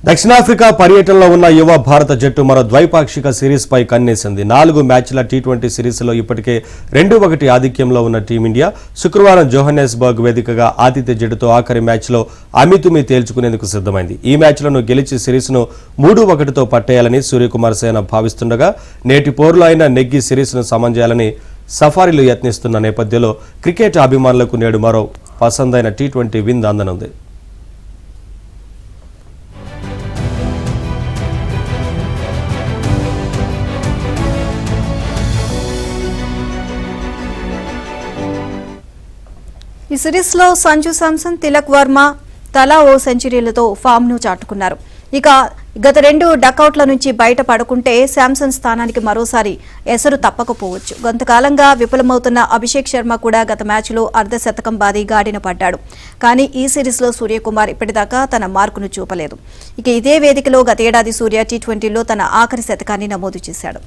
దక్షిణాఫ్రికా పర్యటనలో ఉన్న యువ భారత జట్టు మరో ద్వైపాక్షిక సిరీస్పై కన్నేసింది. 4 మ్యాచ్ల టీ20 సిరీస్లో ఇప్పటికే 2-1 ఆధిక్యంలో ఉన్న టీమిండియా శుక్రవారం జోహన్నెస్బర్గ్ వేదికగా ఆతిథ్య జట్టుతో ఆఖరి మ్యాచ్లో అమితుమి తేల్చుకునేందుకు సిద్ధమైంది. ఈ మ్యాచ్లను గెలిచి సిరీస్ను 3-1తో పట్టేయాలని సూర్యకుమార్ సేన భావిస్తుండగా నేటి పోరులో అయినా నెగ్గి సిరీస్ను సమం చేయాలని సఫారీలు యత్నిస్తున్న నేపథ్యంలో క్రికెట్ అభిమానులకు నేడు మరో పసందైన టీ20 విందు అందనుంది. ఈ సిరీస్లో సంజు శాంసన్, తిలక్ వర్మ తలా ఓ సెంచరీలతో ఫామ్ను చాటుకున్నారు. ఇక గత 2 డకౌట్ల నుంచి బయట పడకుంటే శాంసన్ స్థానానికి మరోసారి ఎసరు తప్పకపోవచ్చు. కొంతకాలంగా విఫలమవుతున్న అభిషేక్ శర్మ కూడా గత మ్యాచ్లో అర్ధశతకం బాది గాడిన పడ్డాడు. కానీ ఈ సిరీస్లో సూర్యకుమార్ ఇప్పటిదాకా తన మార్కును చూపలేదు. ఇక ఇదే వేదికలో గతేడాది సూర్య టీ20లో తన ఆఖరి శతకాన్ని నమోదు చేశాడు.